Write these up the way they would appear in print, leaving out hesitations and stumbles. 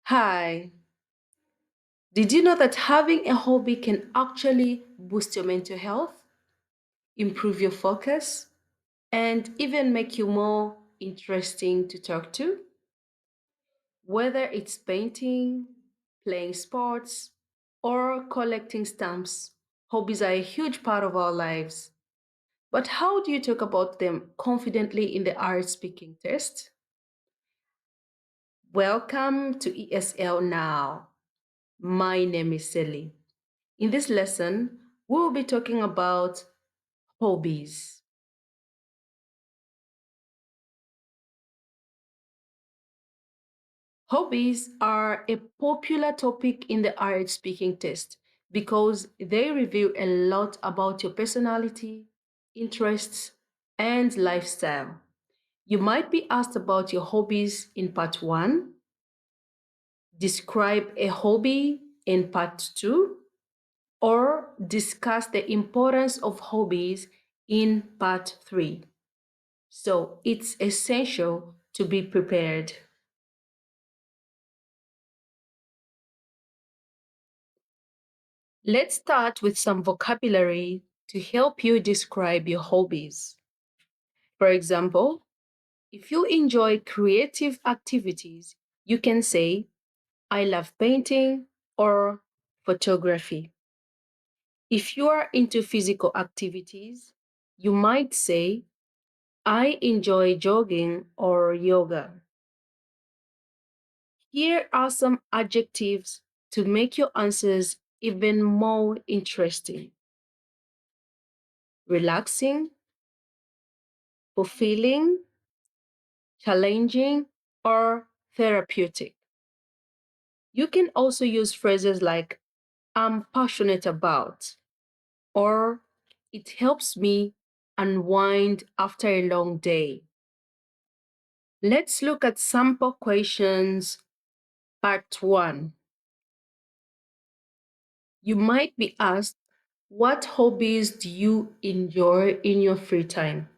Hi, did you know that having a hobby can actually boost your mental health, improve your focus, and even make you more interesting to talk to? Whether it's painting, playing sports, or collecting stamps, hobbies are a huge part of our lives. But how do you talk about them confidently in the art speaking test? Welcome to ESL Now. My name is Sally. In this lesson, we will be talking about hobbies. Hobbies are a popular topic in the art speaking test because they reveal a lot about your personality, interests, and lifestyle. You might be asked about your hobbies in part 1, describe a hobby in part 2, or discuss the importance of hobbies in part 3. So it's essential to be prepared. Let's start with some vocabulary to help you describe your hobbies. For example, if you enjoy creative activities, you can say, I love painting or photography. If you are into physical activities, you might say, I enjoy jogging or yoga. Here are some adjectives to make your answers even more interesting: relaxing, fulfilling, challenging, or therapeutic. You can also use phrases like, I'm passionate about, or it helps me unwind after a long day. Let's look at sample questions, part 1. You might be asked, what hobbies do you enjoy in your free time?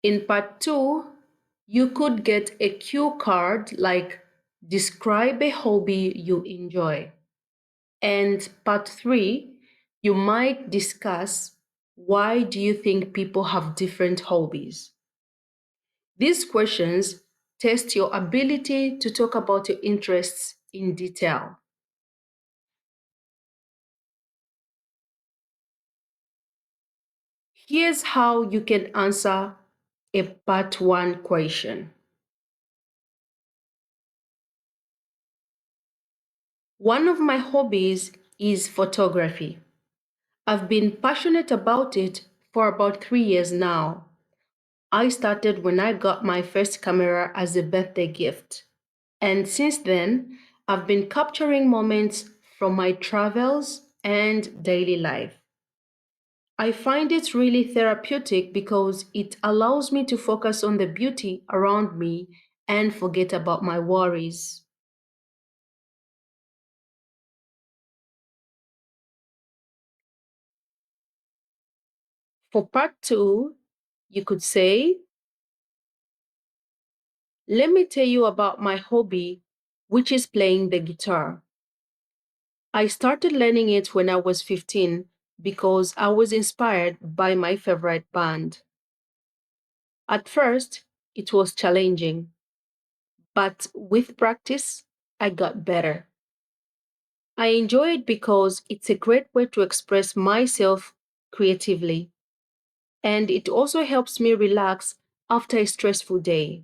In part 2, you could get a cue card like describe a hobby you enjoy. And part 3, you might discuss why do you think people have different hobbies. These questions test your ability to talk about your interests in detail. Here's how you can answer a part 1 question. One of my hobbies is photography. I've been passionate about it for about 3 years now. I started when I got my first camera as a birthday gift. And since then, I've been capturing moments from my travels and daily life. I find it really therapeutic because it allows me to focus on the beauty around me and forget about my worries. For part 2, you could say, let me tell you about my hobby, which is playing the guitar. I started learning it when I was 15 because I was inspired by my favorite band. At first, it was challenging, but with practice, I got better. I enjoy it because it's a great way to express myself creatively, and it also helps me relax after a stressful day.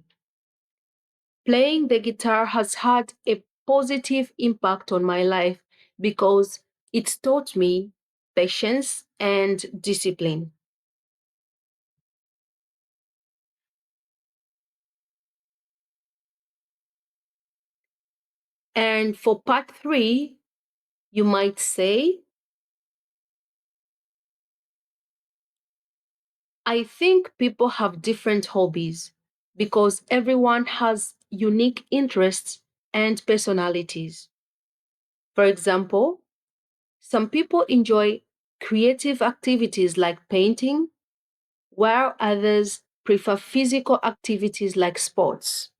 Playing the guitar has had a positive impact on my life because it's taught me patience and discipline. And for part 3, you might say, I think people have different hobbies because everyone has unique interests and personalities. For example, some people enjoy creative activities like painting, while others prefer physical activities like sports.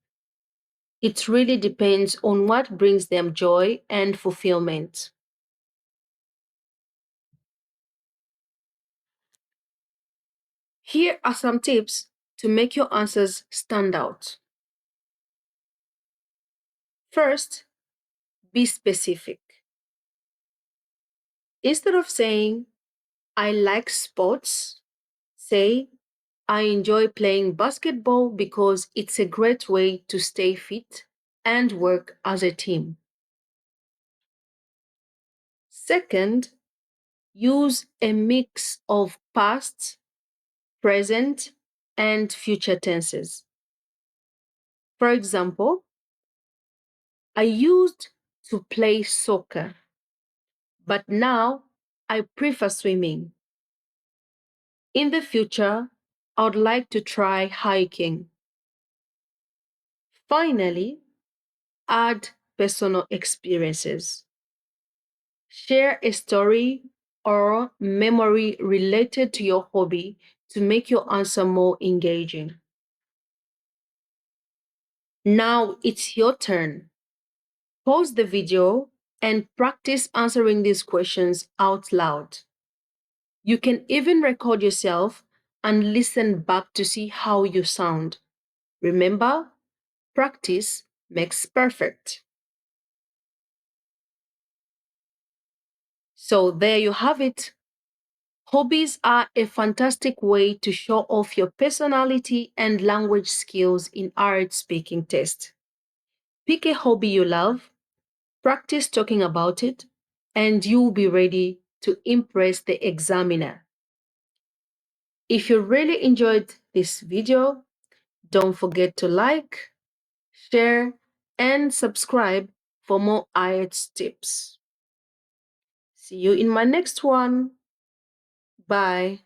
It really depends on what brings them joy and fulfillment. Here are some tips to make your answers stand out. First, be specific. Instead of saying, I like sports, say, I enjoy playing basketball because it's a great way to stay fit and work as a team. Second, use a mix of past, present, and future tenses. For example, I used to play soccer, but now I prefer swimming. In the future, I would like to try hiking. Finally, add personal experiences. Share a story or memory related to your hobby to make your answer more engaging. Now it's your turn. Pause the video and practice answering these questions out loud. You can even record yourself and listen back to see how you sound. Remember, practice makes perfect. So there you have it. Hobbies are a fantastic way to show off your personality and language skills in IELTS speaking test. Pick a hobby you love, practice talking about it, and you'll be ready to impress the examiner. If you really enjoyed this video, don't forget to like, share, and subscribe for more IELTS tips. See you in my next one. Bye.